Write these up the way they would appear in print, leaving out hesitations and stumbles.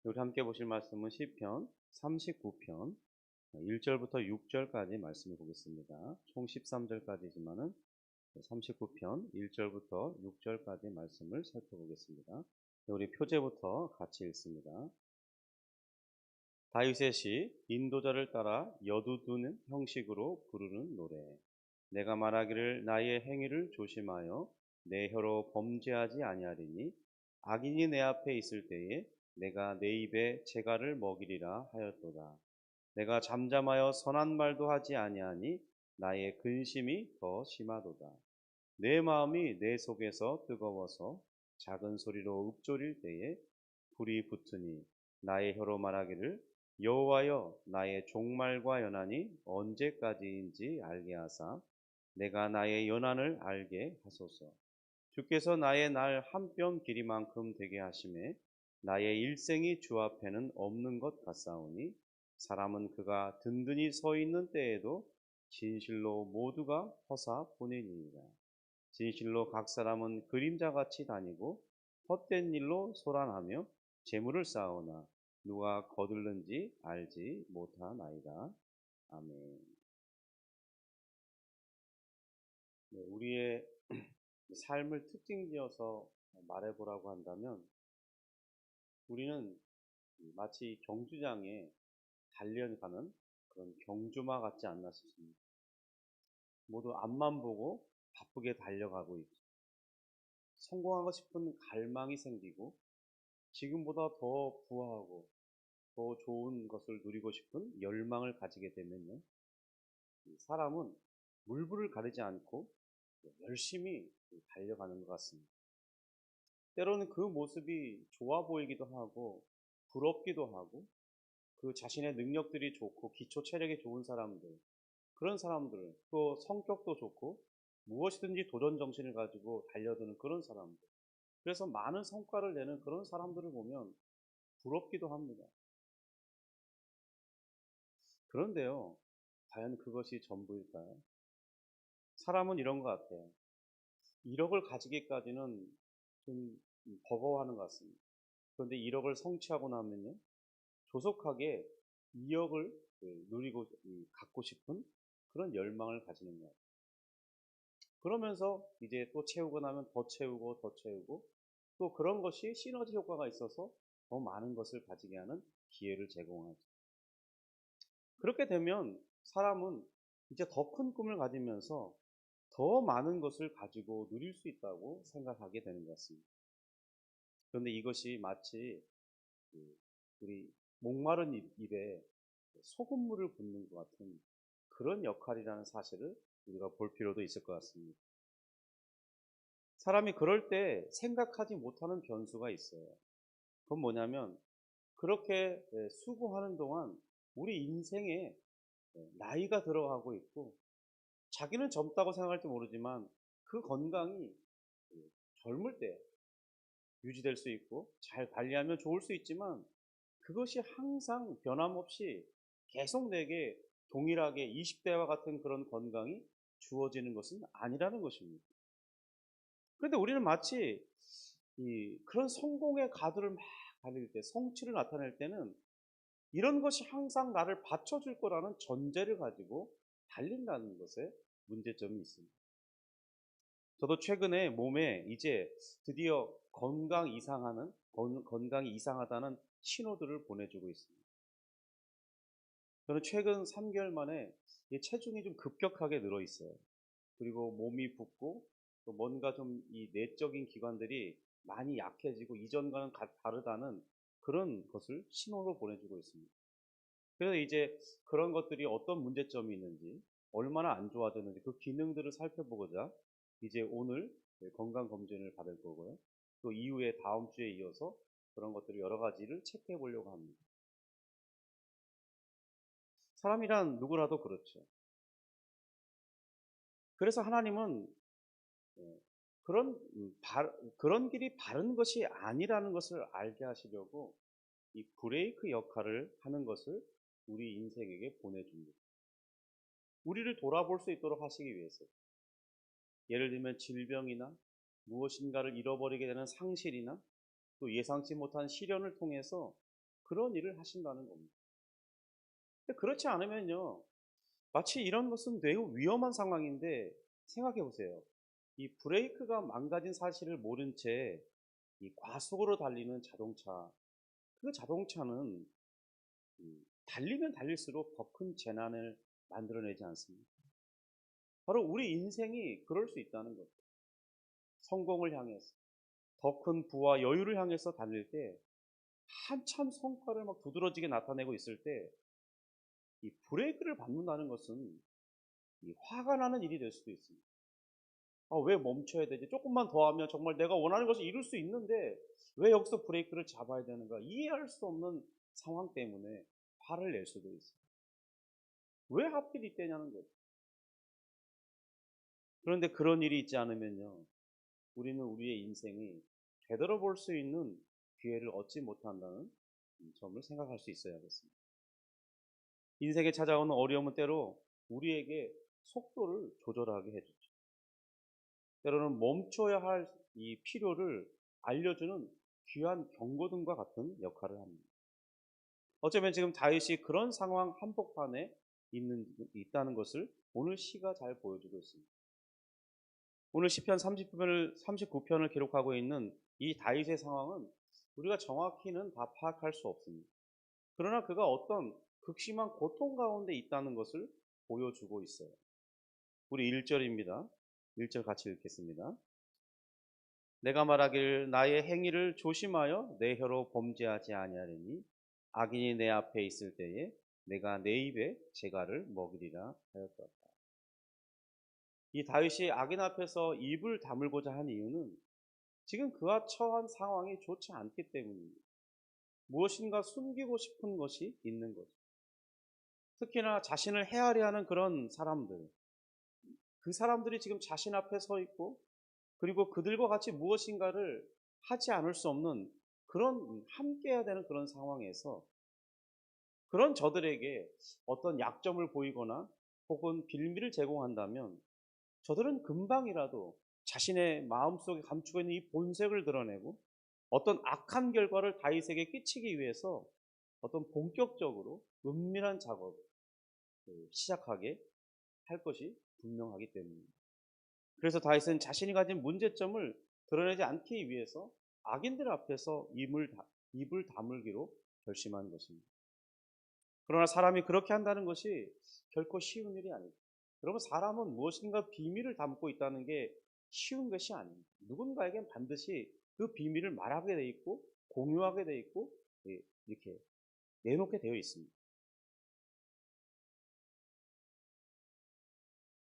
우리 함께 보실 말씀은 시편 39편 1절부터 6절까지 말씀을 보겠습니다. 총 13절까지지만은 39편 1절부터 6절까지 말씀을 살펴보겠습니다. 우리 표제부터 같이 읽습니다. 다윗의 시, 인도자를 따라 여두둔 형식으로 부르는 노래. 내가 말하기를 나의 행위를 조심하여 내 혀로 범죄하지 아니하리니 악인이 내 앞에 있을 때에 내가 내 입에 재갈을 먹이리라 하였도다. 내가 잠잠하여 선한 말도 하지 아니하니 나의 근심이 더 심하도다. 내 마음이 내 속에서 뜨거워서 작은 소리로 읊조릴 때에 불이 붙으니 나의 혀로 말하기를 여호와여 나의 종말과 연한이 언제까지인지 알게 하사 내가 나의 연한을 알게 하소서. 주께서 나의 날 한 뼘 길이만큼 되게 하심에 나의 일생이 주 앞에는 없는 것 같사오니 사람은 그가 든든히 서 있는 때에도 진실로 모두가 허사 뿐이니이다. 진실로 각 사람은 그림자같이 다니고 헛된 일로 소란하며 재물을 쌓으나 누가 거둘는지 알지 못하나이다. 아멘. 네, 우리의 삶을 특징지어서 말해보라고 한다면 우리는 마치 경주장에 달려가는 그런 경주마 같지 않나 싶습니다. 모두 앞만 보고 바쁘게 달려가고 있죠. 성공하고 싶은 갈망이 생기고 지금보다 더 부하고 더 좋은 것을 누리고 싶은 열망을 가지게 되면요. 사람은 물불을 가리지 않고 열심히 달려가는 것 같습니다. 때로는 그 모습이 좋아 보이기도 하고 부럽기도 하고 그 자신의 능력들이 좋고 기초 체력이 좋은 사람들, 그런 사람들, 또 성격도 좋고 무엇이든지 도전 정신을 가지고 달려드는 그런 사람들, 그래서 많은 성과를 내는 그런 사람들을 보면 부럽기도 합니다. 그런데요, 과연 그것이 전부일까요? 사람은 이런 것 같아요. 1억을 가지기까지는 좀 버거워하는 것 같습니다. 그런데 1억을 성취하고 나면요, 조속하게 2억을 누리고 갖고 싶은 그런 열망을 가지는 거예요. 그러면서 이제 또 채우고 나면 더 채우고 더 채우고 또 그런 것이 시너지 효과가 있어서 더 많은 것을 가지게 하는 기회를 제공하죠. 그렇게 되면 사람은 이제 더 큰 꿈을 가지면서 더 많은 것을 가지고 누릴 수 있다고 생각하게 되는 것 같습니다. 그런데 이것이 마치 우리 목마른 입에 소금물을 붓는 것 같은 그런 역할이라는 사실을 우리가 볼 필요도 있을 것 같습니다. 사람이 그럴 때 생각하지 못하는 변수가 있어요. 그건 뭐냐면 그렇게 수고하는 동안 우리 인생에 나이가 들어가고 있고 자기는 젊다고 생각할지 모르지만 그 건강이 젊을 때 유지될 수 있고 잘 관리하면 좋을 수 있지만 그것이 항상 변함없이 계속 내게 동일하게 20대와 같은 그런 건강이 주어지는 것은 아니라는 것입니다. 그런데 우리는 마치 그런 성공의 가도를 막 달릴 때, 성취를 나타낼 때는 이런 것이 항상 나를 받쳐줄 거라는 전제를 가지고 달린다는 것에 문제점이 있습니다. 저도 최근에 몸에 이제 드디어 건강이 이상하다는 신호들을 보내주고 있습니다. 저는 최근 3개월 만에 체중이 좀 급격하게 늘어 있어요. 그리고 몸이 붓고 또 뭔가 좀 이 내적인 기관들이 많이 약해지고 이전과는 다르다는 그런 것을 신호로 보내주고 있습니다. 그래서 이제 그런 것들이 어떤 문제점이 있는지, 얼마나 안 좋아졌는지 그 기능들을 살펴보고자 이제 오늘 건강검진을 받을 거고요. 또 이후에 다음 주에 이어서 그런 것들을 여러 가지를 체크해 보려고 합니다. 사람이란 누구라도 그렇죠. 그래서 하나님은 예, 그런 그런 길이 바른 것이 아니라는 것을 알게 하시려고 이 브레이크 역할을 하는 것을 우리 인생에게 보내줍니다. 우리를 돌아볼 수 있도록 하시기 위해서. 예를 들면 질병이나 무엇인가를 잃어버리게 되는 상실이나 또 예상치 못한 시련을 통해서 그런 일을 하신다는 겁니다. 근데 그렇지 않으면요. 마치 이런 것은 매우 위험한 상황인데 생각해 보세요. 이 브레이크가 망가진 사실을 모른 채 이 과속으로 달리는 자동차, 그 자동차는 달리면 달릴수록 더 큰 재난을 만들어내지 않습니까? 바로 우리 인생이 그럴 수 있다는 거죠. 성공을 향해서, 더 큰 부와 여유를 향해서 달릴 때 한참 성과를 막 두드러지게 나타내고 있을 때 이 브레이크를 밟는다는 것은 이 화가 나는 일이 될 수도 있습니다. '아 왜 멈춰야 되지? 조금만 더 하면 정말 내가 원하는 것을 이룰 수 있는데 왜 여기서 브레이크를 잡아야 되는가?' 이해할 수 없는 상황 때문에 화를 낼 수도 있어요. 왜 하필 이때냐는 거죠. 그런데 그런 일이 있지 않으면요. 우리는 우리의 인생이 되돌아볼 수 있는 기회를 얻지 못한다는 점을 생각할 수 있어야겠습니다. 인생에 찾아오는 어려움은 때로 우리에게 속도를 조절하게 해 주죠. 때로는 멈춰야 할 이 필요를 알려주는 귀한 경고등과 같은 역할을 합니다. 어쩌면 지금 다윗이 그런 상황 한복판에 있다는 것을 오늘 시가 잘 보여주고 있습니다. 오늘 시편 39편을 기록하고 있는 이 다윗의 상황은 우리가 정확히는 다 파악할 수 없습니다. 그러나 그가 어떤 극심한 고통 가운데 있다는 것을 보여주고 있어요. 우리 1절입니다. 1절 같이 읽겠습니다. 내가 말하길 나의 행위를 조심하여 내 혀로 범죄하지 아니하리니 악인이 내 앞에 있을 때에 내가 내 입에 재갈을 먹이리라 하였다. 이 다윗이 악인 앞에서 입을 다물고자 한 이유는 지금 그가 처한 상황이 좋지 않기 때문입니다. 무엇인가 숨기고 싶은 것이 있는 거죠. 특히나 자신을 헤아려 하는 그런 사람들, 그 사람들이 지금 자신 앞에 서 있고 그리고 그들과 같이 무엇인가를 하지 않을 수 없는 그런 함께해야 되는 그런 상황에서 그런 저들에게 어떤 약점을 보이거나 혹은 빌미를 제공한다면 저들은 금방이라도 자신의 마음속에 감추고 있는 이 본색을 드러내고 어떤 악한 결과를 다윗에게 끼치기 위해서 어떤 본격적으로 은밀한 작업을 시작하게 할 것이 분명하기 때문입니다. 그래서 다윗은 자신이 가진 문제점을 드러내지 않기 위해서 악인들 앞에서 입을 다물기로 결심한 것입니다. 그러나 사람이 그렇게 한다는 것이 결코 쉬운 일이 아닙니다. 여러분, 사람은 무엇인가 비밀을 담고 있다는 게 쉬운 것이 아닙니다. 누군가에겐 반드시 그 비밀을 말하게 돼 있고 공유하게 돼 있고 이렇게 내놓게 되어 있습니다.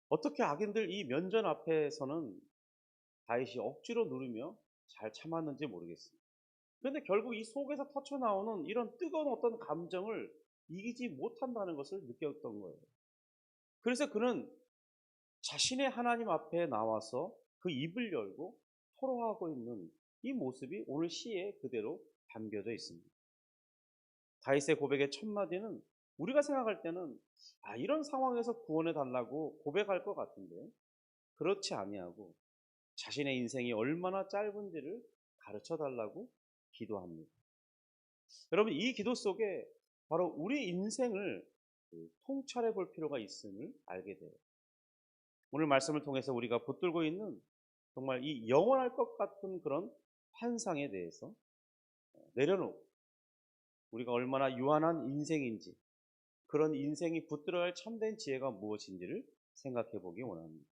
어떻게 악인들 이 면전 앞에서는 다윗이 억지로 누르며 잘 참았는지 모르겠습니다. 그런데 결국 이 속에서 터쳐나오는 이런 뜨거운 어떤 감정을 이기지 못한다는 것을 느꼈던 거예요. 그래서 그는 자신의 하나님 앞에 나와서 그 입을 열고 토로하고 있는 이 모습이 오늘 시에 그대로 담겨져 있습니다. 다윗의 고백의 첫 마디는 우리가 생각할 때는 이런 상황에서 구원해 달라고 고백할 것 같은데 그렇지 아니하고 자신의 인생이 얼마나 짧은지를 가르쳐 달라고 기도합니다. 여러분, 이 기도 속에 바로 우리 인생을 통찰해 볼 필요가 있음을 알게 돼요. 오늘 말씀을 통해서 우리가 붙들고 있는 정말 이 영원할 것 같은 그런 환상에 대해서 내려놓고 우리가 얼마나 유한한 인생인지 그런 인생이 붙들어야 할 참된 지혜가 무엇인지를 생각해 보기 원합니다.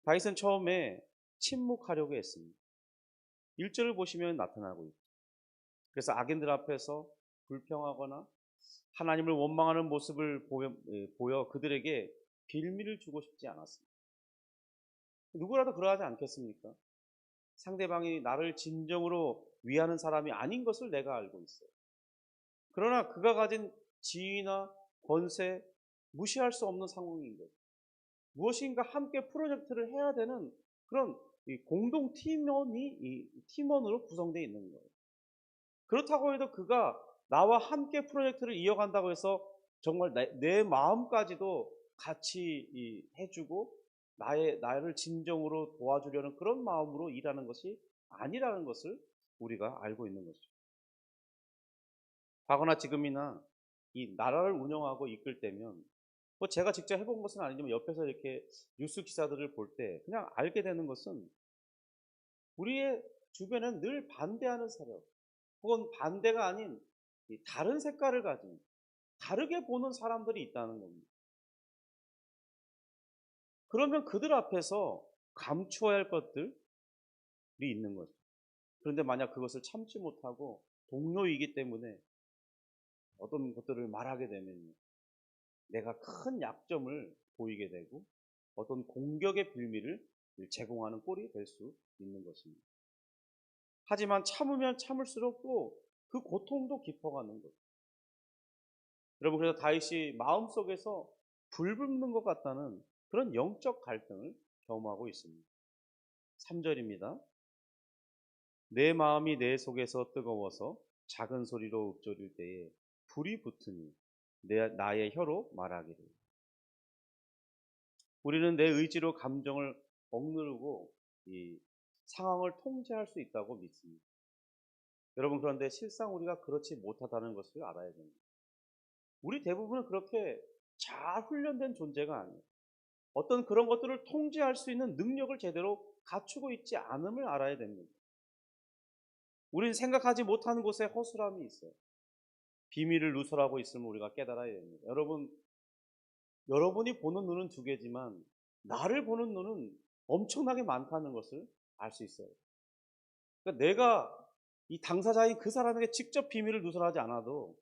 다윗은 처음에 침묵하려고 했습니다. 1절을 보시면 나타나고 있죠. 그래서 악인들 앞에서 불평하거나 하나님을 원망하는 모습을 보여 그들에게 빌미를 주고 싶지 않았습니다. 누구라도 그러하지 않겠습니까? 상대방이 나를 진정으로 위하는 사람이 아닌 것을 내가 알고 있어요. 그러나 그가 가진 지위나 권세, 무시할 수 없는 상황인 거죠. 무엇인가 함께 프로젝트를 해야 되는 그런 공동 팀원으로 구성되어 있는 거예요. 그렇다고 해도 그가 나와 함께 프로젝트를 이어간다고 해서 정말 내 마음까지도 같이 해주고 나를 진정으로 도와주려는 그런 마음으로 일하는 것이 아니라는 것을 우리가 알고 있는 것이죠. 과거나 지금이나 이 나라를 운영하고 이끌 때면 뭐 제가 직접 해본 것은 아니지만 옆에서 이렇게 뉴스 기사들을 볼 때 그냥 알게 되는 것은 우리의 주변엔 늘 반대하는 세력 혹은 반대가 아닌 이 다른 색깔을 가진 다르게 보는 사람들이 있다는 겁니다. 그러면 그들 앞에서 감추어야 할 것들이 있는 거죠. 그런데 만약 그것을 참지 못하고 동료이기 때문에 어떤 것들을 말하게 되면 내가 큰 약점을 보이게 되고 어떤 공격의 빌미를 제공하는 꼴이 될 수 있는 것입니다. 하지만 참으면 참을수록 또 그 고통도 깊어가는 거죠. 여러분 그래서 다윗이 마음속에서 불 붙는 것 같다는 그런 영적 갈등을 경험하고 있습니다. 3절입니다. 내 마음이 내 속에서 뜨거워서 작은 소리로 읊조릴 때에 불이 붙으니 나의 혀로 말하기를. 우리는 내 의지로 감정을 억누르고 이 상황을 통제할 수 있다고 믿습니다. 여러분 그런데 실상 우리가 그렇지 못하다는 것을 알아야 됩니다. 우리 대부분은 그렇게 잘 훈련된 존재가 아니에요. 어떤 그런 것들을 통제할 수 있는 능력을 제대로 갖추고 있지 않음을 알아야 됩니다. 우리는 생각하지 못하는 곳에 허술함이 있어요. 비밀을 누설하고 있음을 우리가 깨달아야 됩니다. 여러분이 보는 눈은 두 개지만 나를 보는 눈은 엄청나게 많다는 것을 알 수 있어요. 그러니까 내가 이 당사자인 그 사람에게 직접 비밀을 누설하지 않아도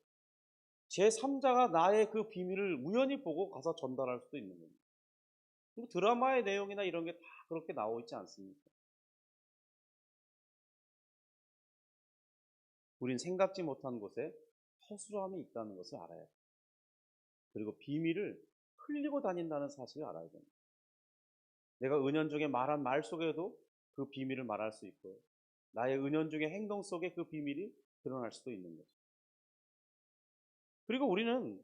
제3자가 나의 그 비밀을 우연히 보고 가서 전달할 수도 있는 겁니다. 드라마의 내용이나 이런 게 다 그렇게 나오고 있지 않습니까? 우린 생각지 못한 곳에 허술함이 있다는 것을 알아야 돼요. 그리고 비밀을 흘리고 다닌다는 사실을 알아야 됩니다. 내가 은연중에 말한 말 속에도 그 비밀을 말할 수 있고요. 나의 은연중의 행동 속에 그 비밀이 드러날 수도 있는 거죠. 그리고 우리는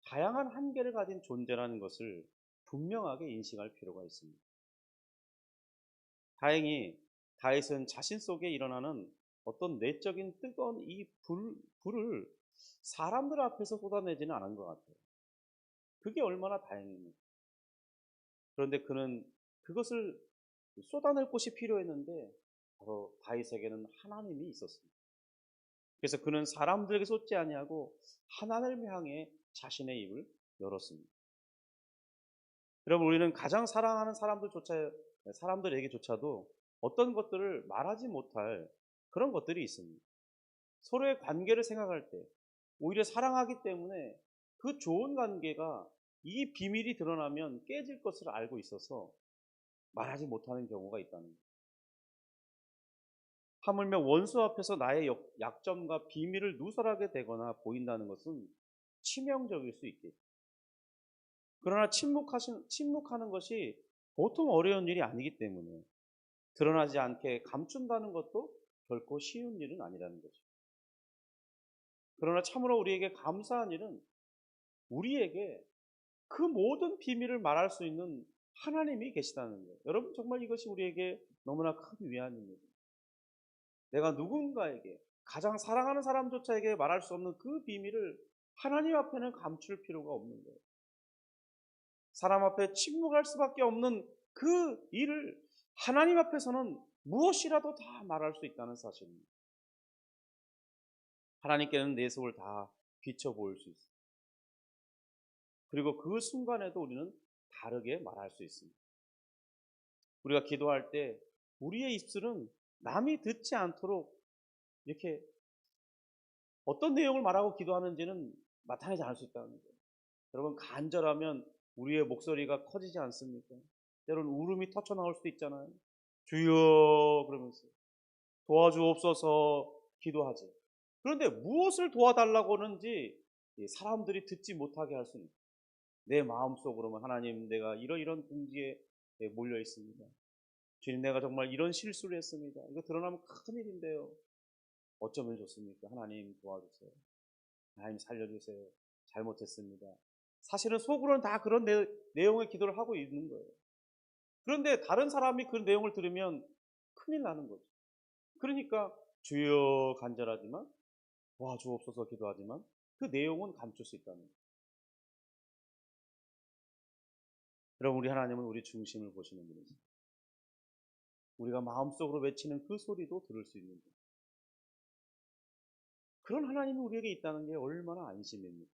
다양한 한계를 가진 존재라는 것을 분명하게 인식할 필요가 있습니다. 다행히 다윗은 자신 속에 일어나는 어떤 내적인 뜨거운 이 불을 사람들 앞에서 쏟아내지는 않은 것 같아요. 그게 얼마나 다행입니까? 그런데 그는 그것을 쏟아낼 곳이 필요했는데 바로 다윗에게는 하나님이 있었습니다. 그래서 그는 사람들에게 쏟지 아니하고 하나님을 향해 자신의 입을 열었습니다. 여러분 우리는 가장 사랑하는 사람들에게조차도 어떤 것들을 말하지 못할 그런 것들이 있습니다. 서로의 관계를 생각할 때 오히려 사랑하기 때문에 그 좋은 관계가 이 비밀이 드러나면 깨질 것을 알고 있어서 말하지 못하는 경우가 있다는 거예요. 하물며 원수 앞에서 나의 약점과 비밀을 누설하게 되거나 보인다는 것은 치명적일 수 있겠죠. 그러나 침묵하는 것이 보통 어려운 일이 아니기 때문에 드러나지 않게 감춘다는 것도 결코 쉬운 일은 아니라는 거죠. 그러나 참으로 우리에게 감사한 일은 우리에게 그 모든 비밀을 말할 수 있는 하나님이 계시다는 거예요. 여러분 정말 이것이 우리에게 너무나 큰 위안입니다. 내가 누군가에게 가장 사랑하는 사람조차에게 말할 수 없는 그 비밀을 하나님 앞에는 감출 필요가 없는 거예요. 사람 앞에 침묵할 수밖에 없는 그 일을 하나님 앞에서는 무엇이라도 다 말할 수 있다는 사실입니다. 하나님께는 내 속을 다 비춰 보일 수 있습니다. 그리고 그 순간에도 우리는 다르게 말할 수 있습니다. 우리가 기도할 때 우리의 입술은 남이 듣지 않도록 이렇게 어떤 내용을 말하고 기도하는지는 나타내지 않을 수 있다는 거예요. 여러분 간절하면 우리의 목소리가 커지지 않습니까? 때로는 울음이 터져 나올 수도 있잖아요. 주여 그러면서 도와주옵소서 기도하지. 그런데 무엇을 도와달라고 하는지 사람들이 듣지 못하게 할 수는 있어요. 내 마음속으로만 하나님 내가 이런 궁지에 몰려 있습니다. 주님 내가 정말 이런 실수를 했습니다. 이거 드러나면 큰일인데요. 어쩌면 좋습니까? 하나님 도와주세요. 하나님 살려주세요. 잘못했습니다. 사실은 속으로는 다 그런 내용의 기도를 하고 있는 거예요. 그런데 다른 사람이 그 내용을 들으면 큰일 나는 거죠. 그러니까 주여 간절하지만 도와주옵소서 기도하지만 그 내용은 감출 수 있다는 거예요. 여러분, 우리 하나님은 우리 중심을 보시는 분이세요. 우리가 마음속으로 외치는 그 소리도 들을 수 있는 분. 그런 하나님이 우리에게 있다는 게 얼마나 안심입니까?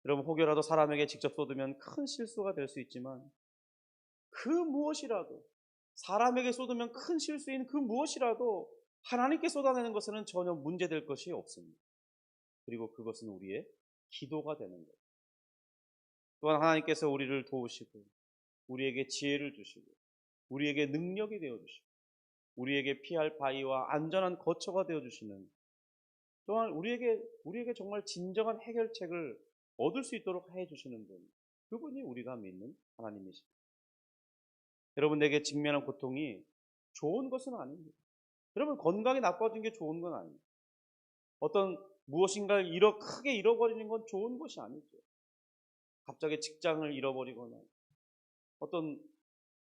여러분, 혹여라도 사람에게 직접 쏟으면 큰 실수가 될 수 있지만 그 무엇이라도, 사람에게 쏟으면 큰 실수인 그 무엇이라도 하나님께 쏟아내는 것은 전혀 문제될 것이 없습니다. 그리고 그것은 우리의 기도가 되는 거예요. 또한 하나님께서 우리를 도우시고 우리에게 지혜를 주시고 우리에게 능력이 되어주시고 우리에게 피할 바위와 안전한 거처가 되어주시는, 또한 우리에게 정말 진정한 해결책을 얻을 수 있도록 해주시는 분, 그분이 우리가 믿는 하나님이십니다. 여러분, 내게 직면한 고통이 좋은 것은 아닙니다. 여러분, 건강이 나빠진 게 좋은 건 아닙니다. 어떤 무엇인가를 크게 잃어버리는 건 좋은 것이 아니죠. 갑자기 직장을 잃어버리거나 어떤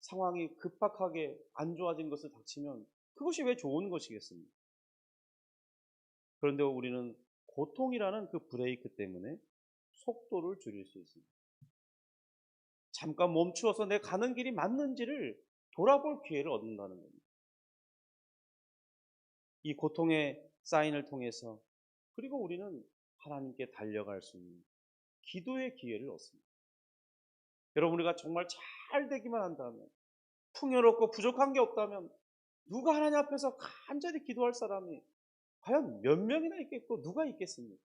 상황이 급박하게 안 좋아진 것을 닥치면 그것이 왜 좋은 것이겠습니까? 그런데 우리는 고통이라는 그 브레이크 때문에 속도를 줄일 수 있습니다. 잠깐 멈추어서 내 가는 길이 맞는지를 돌아볼 기회를 얻는다는 겁니다. 이 고통의 사인을 통해서, 그리고 우리는 하나님께 달려갈 수 있는 기도의 기회를 얻습니다. 여러분, 우리가 정말 잘 되기만 한다면, 풍요롭고 부족한 게 없다면 누가 하나님 앞에서 간절히 기도할 사람이 과연 몇 명이나 있겠고 누가 있겠습니까?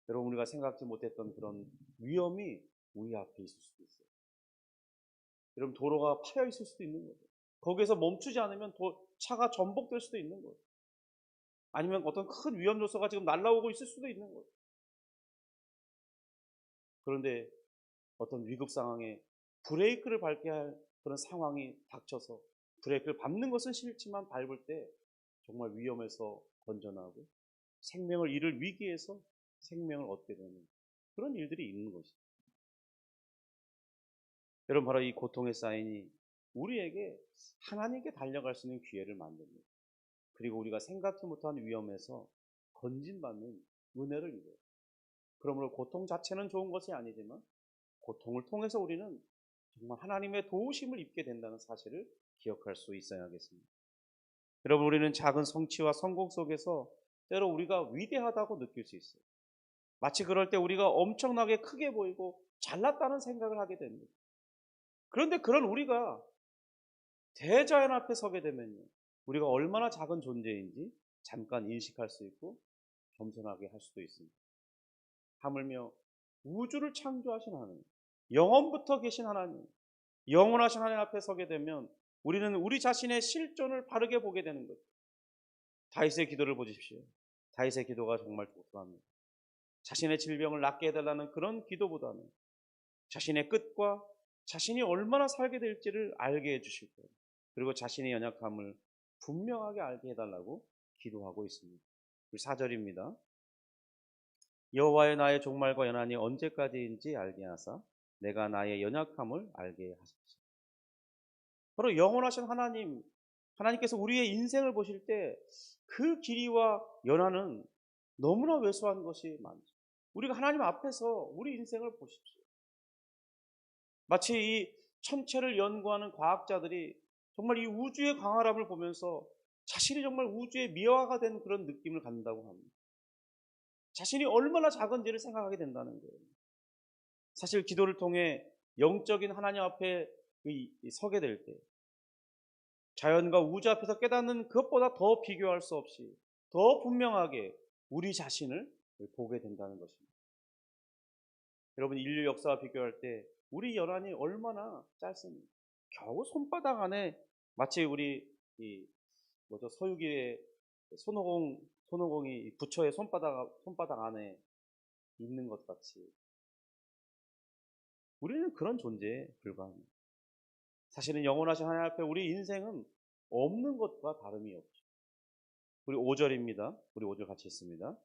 여러분, 우리가 생각지 못했던 그런 위험이 우리 앞에 있을 수도 있어요. 여러분, 도로가 파여 있을 수도 있는 거죠. 거기에서 멈추지 않으면 차가 전복될 수도 있는 거죠. 아니면 어떤 큰 위험 요소가 지금 날아오고 있을 수도 있는 거죠. 그런데 어떤 위급 상황에 브레이크를 밟게 할 그런 상황이 닥쳐서 브레이크를 밟는 것은 싫지만 밟을 때 정말 위험에서 건져나고 생명을 잃을 위기에서 생명을 얻게 되는 그런 일들이 있는 것이죠. 여러분, 바로 이 고통의 사인이 우리에게 하나님께 달려갈 수 있는 기회를 만듭니다. 그리고 우리가 생각지 못한 위험에서 건진받는 은혜를 입어요. 그러므로 고통 자체는 좋은 것이 아니지만 고통을 통해서 우리는 정말 하나님의 도우심을 입게 된다는 사실을 기억할 수 있어야겠습니다. 여러분, 우리는 작은 성취와 성공 속에서 때로 우리가 위대하다고 느낄 수 있어요. 마치 그럴 때 우리가 엄청나게 크게 보이고 잘났다는 생각을 하게 됩니다. 그런데 그런 우리가 대자연 앞에 서게 되면요, 우리가 얼마나 작은 존재인지 잠깐 인식할 수 있고 겸손하게 할 수도 있습니다. 하물며 우주를 창조하신 하나님, 영원부터 계신 하나님, 영원하신 하나님 앞에 서게 되면 우리는 우리 자신의 실존을 바르게 보게 되는 거죠. 다윗의 기도를 보십시오. 다윗의 기도가 정말 독특합니다. 자신의 질병을 낫게 해달라는 그런 기도보다는 자신의 끝과 자신이 얼마나 살게 될지를 알게 해주실 거예요. 그리고 자신의 연약함을 분명하게 알게 해달라고 기도하고 있습니다. 4절입니다. 여호와의 나의 종말과 연한이 언제까지인지 알게 하사 내가 나의 연약함을 알게 하소서. 바로 영원하신 하나님께서 우리의 인생을 보실 때 그 길이와 연한은 너무나 왜소한 것이 많죠. 우리가 하나님 앞에서 우리 인생을 보십시오. 마치 이 천체를 연구하는 과학자들이 정말 이 우주의 광활함을 보면서 자신이 정말 우주의 미화가 된 그런 느낌을 갖는다고 합니다. 자신이 얼마나 작은지를 생각하게 된다는 거예요. 사실 기도를 통해 영적인 하나님 앞에 서게 될 때 자연과 우주 앞에서 깨닫는 그것보다 더 비교할 수 없이 더 분명하게 우리 자신을 보게 된다는 것입니다. 여러분, 인류 역사와 비교할 때 우리 연한이 얼마나 짧습니까? 겨우 손바닥 안에, 마치 우리 서유기의 손오공이 부처의 손바닥 안에 있는 것 같이 우리는 그런 존재에 불과합니다. 사실은 영원하신 하나님 앞에 우리 인생은 없는 것과 다름이 없죠. 우리 5절입니다. 우리 5절 같이 있습니다.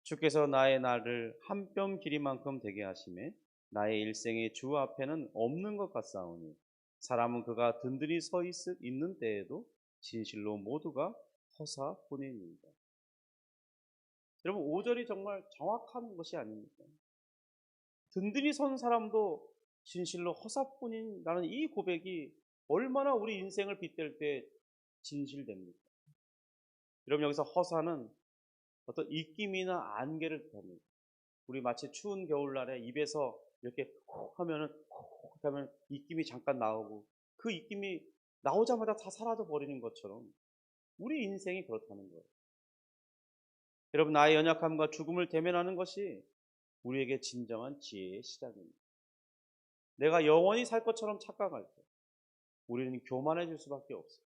주께서 나의 날을 한 뼘 길이만큼 되게 하시매 나의 일생이 주 앞에는 없는 것 같사오니 사람은 그가 든든히 서 있는 때에도 진실로 모두가 허사뿐입니다. 여러분 5절이 정말 정확한 것이 아닙니까? 든든히 선 사람도 진실로 허사뿐인라는 이 고백이 얼마나 우리 인생을 빗댈 때 진실됩니까? 여러분 여기서 허사는 어떤 입김이나 안개를 뜻합니다. 우리 마치 추운 겨울날에 입에서 이렇게 콕 하면은 콕 하면 입김이 잠깐 나오고 그 입김이 나오자마자 다 사라져 버리는 것처럼 우리 인생이 그렇다는 거예요. 여러분 나의 연약함과 죽음을 대면하는 것이 우리에게 진정한 지혜의 시작입니다. 내가 영원히 살 것처럼 착각할 때 우리는 교만해질 수밖에 없어요.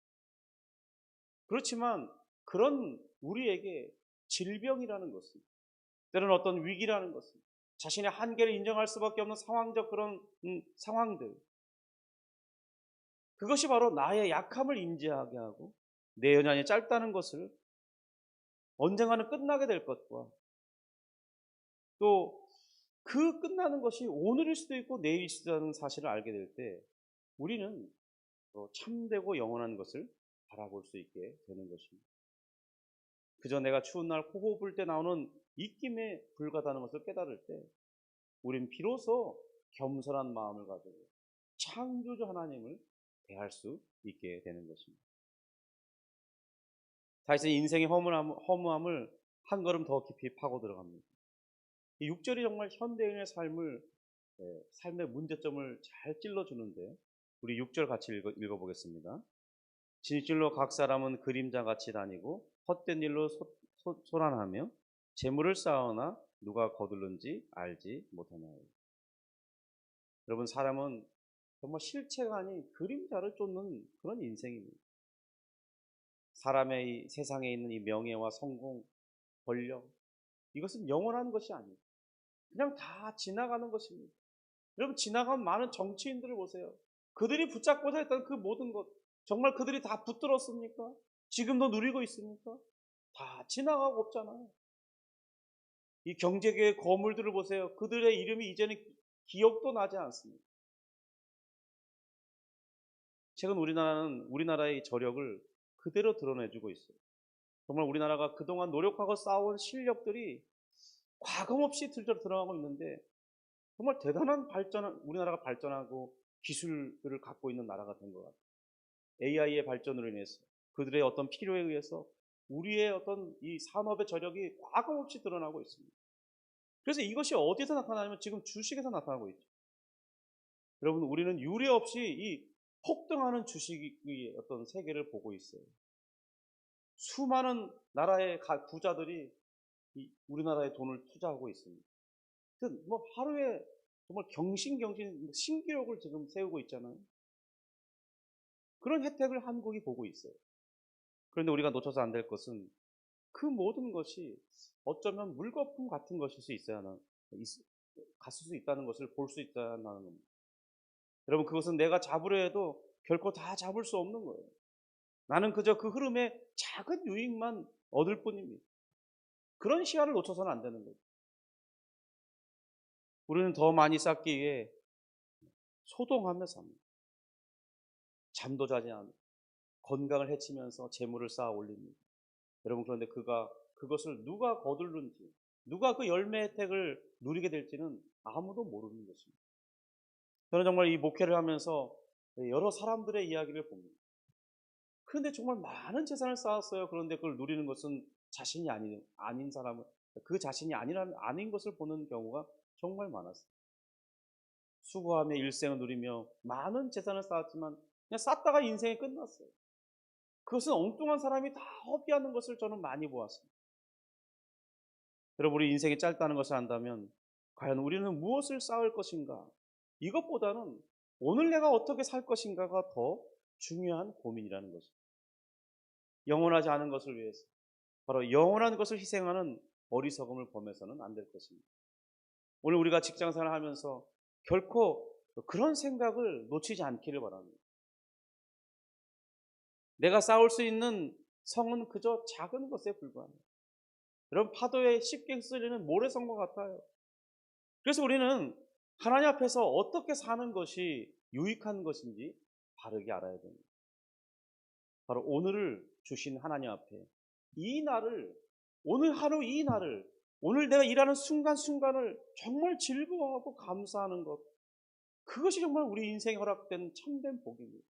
그렇지만 그런 우리에게 질병이라는 것은 때로는 어떤 위기라는 것은 자신의 한계를 인정할 수밖에 없는 상황적 그런 상황들 그것이 바로 나의 약함을 인지하게 하고 내 연약이 짧다는 것을 언젠가는 끝나게 될 것과 또 그 끝나는 것이 오늘일 수도 있고 내일일 수도 있다는 사실을 알게 될 때 우리는 참되고 영원한 것을 바라볼 수 있게 되는 것입니다. 그저 내가 추운 날 코 골 때 나오는 입김에 불과하다는 것을 깨달을 때 우린 비로소 겸손한 마음을 가지고 창조주 하나님을 대할 수 있게 되는 것입니다. 다윗은 인생의 허무함을 한 걸음 더 깊이 파고 들어갑니다. 이 6절이 정말 현대인의 삶의 문제점을 잘 찔러주는데 우리 6절 같이 읽어보겠습니다. 진실로 각 사람은 그림자같이 다니고 헛된 일로 소란하며 재물을 쌓으나 누가 거둘는지 알지 못하나요. 여러분 사람은 정말 실체가 아닌 그림자를 쫓는 그런 인생입니다. 사람의 이 세상에 있는 이 명예와 성공, 권력 이것은 영원한 것이 아니에요. 그냥 다 지나가는 것입니다. 여러분 지나간 많은 정치인들을 보세요. 그들이 붙잡고자 했던 그 모든 것 정말 그들이 다 붙들었습니까? 지금도 누리고 있습니까? 다 지나가고 없잖아요. 이 경제계의 거물들을 보세요. 그들의 이름이 이제는 기억도 나지 않습니다. 최근 우리나라는 우리나라의 저력을 그대로 드러내주고 있어요. 정말 우리나라가 그동안 노력하고 쌓아온 실력들이 과금없이 드러나고 있는데 정말 대단한 우리나라가 발전하고 기술들을 갖고 있는 나라가 된 것 같아요. AI의 발전으로 인해서 그들의 어떤 필요에 의해서 우리의 어떤 이 산업의 저력이 과금없이 드러나고 있습니다. 그래서 이것이 어디서 나타나냐면 지금 주식에서 나타나고 있죠. 여러분 우리는 유례 없이 이 폭등하는 주식의 어떤 세계를 보고 있어요. 수많은 나라의 부자들이 우리나라에 돈을 투자하고 있습니다. 뭐 하루에 정말 신기록을 지금 세우고 있잖아요. 그런 혜택을 한국이 보고 있어요. 그런데 우리가 놓쳐서 안 될 것은 그 모든 것이 어쩌면 물거품 같은 것일 수 갔을 수 있다는 것을 볼 수 있다는 겁니다. 여러분 그것은 내가 잡으려 해도 결코 다 잡을 수 없는 거예요. 나는 그저 그 흐름에 작은 유익만 얻을 뿐입니다. 그런 시야를 놓쳐서는 안 되는 거죠. 우리는 더 많이 쌓기 위해 소동하며 삽니다. 잠도 자지 않고 건강을 해치면서 재물을 쌓아 올립니다. 여러분 그런데 그것을 누가 거둘는지 누가 그 열매 혜택을 누리게 될지는 아무도 모르는 것입니다. 저는 정말 이 목회를 하면서 여러 사람들의 이야기를 봅니다. 그런데 정말 많은 재산을 쌓았어요. 그런데 그걸 누리는 것은 자신이 아닌 사람은 그 자신이 아닌 것을 보는 경우가 정말 많았어요. 수고하며 일생을 누리며 많은 재산을 쌓았지만 그냥 쌓다가 인생이 끝났어요. 그것은 엉뚱한 사람이 다 허비하는 것을 저는 많이 보았습니다. 여러분 우리 인생이 짧다는 것을 안다면 과연 우리는 무엇을 쌓을 것인가? 이것보다는 오늘 내가 어떻게 살 것인가가 더 중요한 고민이라는 것입니다. 영원하지 않은 것을 위해서 바로 영원한 것을 희생하는 어리석음을 범해서는 안 될 것입니다. 오늘 우리가 직장생활을 하면서 결코 그런 생각을 놓치지 않기를 바랍니다. 내가 쌓을 수 있는 성은 그저 작은 것에 불과합니다. 여러분 파도에 쉽게 휩쓸리는 모래성과 같아요. 그래서 우리는 하나님 앞에서 어떻게 사는 것이 유익한 것인지 바르게 알아야 됩니다. 바로 오늘을 주신 하나님 앞에 이 날을, 오늘 하루 이 날을, 오늘 내가 일하는 순간순간을 정말 즐거워하고 감사하는 것, 그것이 정말 우리 인생에 허락된 참된 복입니다.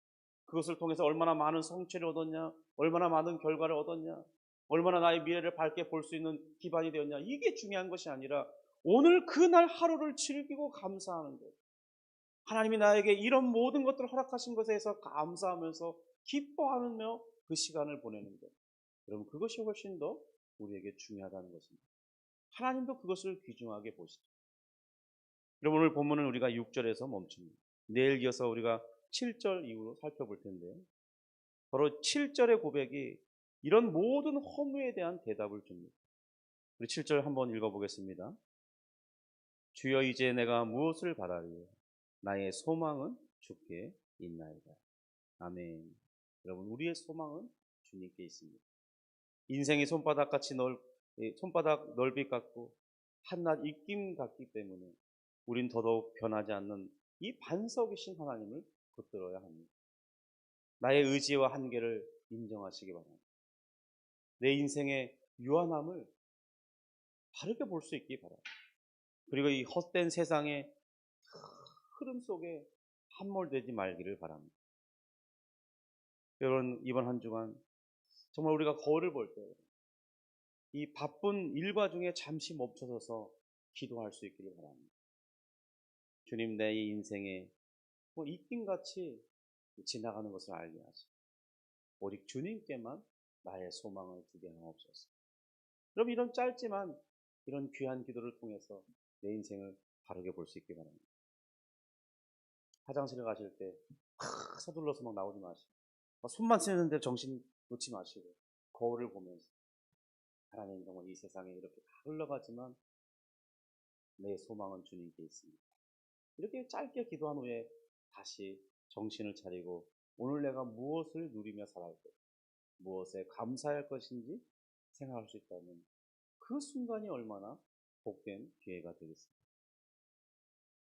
그것을 통해서 얼마나 많은 성취를 얻었냐, 얼마나 많은 결과를 얻었냐, 얼마나 나의 미래를 밝게 볼 수 있는 기반이 되었냐, 이게 중요한 것이 아니라 오늘 그날 하루를 즐기고 감사하는 것. 하나님이 나에게 이런 모든 것들을 허락하신 것에 대해서 감사하면서 기뻐하며 그 시간을 보내는 것. 여러분, 그것이 훨씬 더 우리에게 중요하다는 것입니다. 하나님도 그것을 귀중하게 보시죠. 여러분, 오늘 본문은 우리가 6절에서 멈춥니다. 내일 이어서 우리가 7절 이후로 살펴볼 텐데요. 바로 7절의 고백이 이런 모든 허무에 대한 대답을 줍니다. 우리 7절 한번 읽어보겠습니다. 주여, 이제 내가 무엇을 바라리요? 나의 소망은 주께 있나이다. 아멘. 여러분, 우리의 소망은 주님께 있습니다. 인생이 손바닥 넓이 같고 한낱 입김 같기 때문에 우린 더더욱 변하지 않는 이 반석이신 하나님을 붙들어야 합니다. 나의 의지와 한계를 인정하시기 바랍니다. 내 인생의 유한함을 바르게 볼 수 있기 바랍니다. 그리고 이 헛된 세상의 흐름 속에 함몰되지 말기를 바랍니다. 여러분, 이번 한 주간 정말 우리가 거울을 볼 때 이 바쁜 일과 중에 잠시 멈춰서서 기도할 수 있기를 바랍니다. 주님, 내 인생에 입김같이 지나가는 것을 알게 하시고 오직 주님께만 나의 소망을 두게 하옵소서. 그럼 이런 짧지만 이런 귀한 기도를 통해서 내 인생을 바르게 볼 수 있기 바랍니다. 화장실에 가실 때 서둘러서 막 나오지 마시고 손만 쓰는데 정신 놓지 마시고 거울을 보면서 하나님, 정말 이 세상에 이렇게 다 흘러가지만 내 소망은 주님께 있습니다. 이렇게 짧게 기도한 후에 다시 정신을 차리고 오늘 내가 무엇을 누리며 살아야 돼, 무엇에 감사할 것인지 생각할 수 있다면 그 순간이 얼마나 복된 기회가 되겠습니다.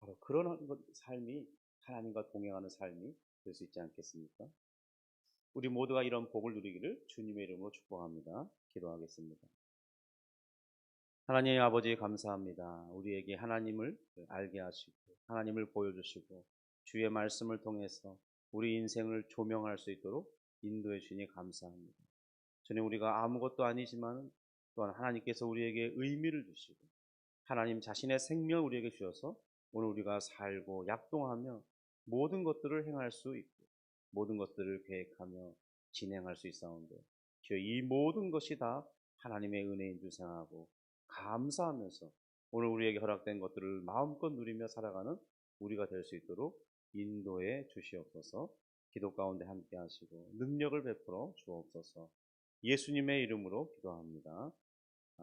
바로 그런 삶이 하나님과 동행하는 삶이 될 수 있지 않겠습니까? 우리 모두가 이런 복을 누리기를 주님의 이름으로 축복합니다. 기도하겠습니다. 하나님 아버지, 감사합니다. 우리에게 하나님을 알게 하시고 하나님을 보여주시고 주의 말씀을 통해서 우리 인생을 조명할 수 있도록 인도해 주시니 감사합니다. 주님, 우리가 아무것도 아니지만 또한 하나님께서 우리에게 의미를 주시고 하나님 자신의 생명을 우리에게 주셔서 오늘 우리가 살고 약동하며 모든 것들을 행할 수 있고 모든 것들을 계획하며 진행할 수 있사온데, 주여, 이 모든 것이 다 하나님의 은혜인 줄 생각하고 감사하면서 오늘 우리에게 허락된 것들을 마음껏 누리며 살아가는 우리가 될 수 있도록 인도해 주시옵소서. 기도 가운데 함께 하시고 능력을 베풀어 주옵소서. 예수님의 이름으로 기도합니다.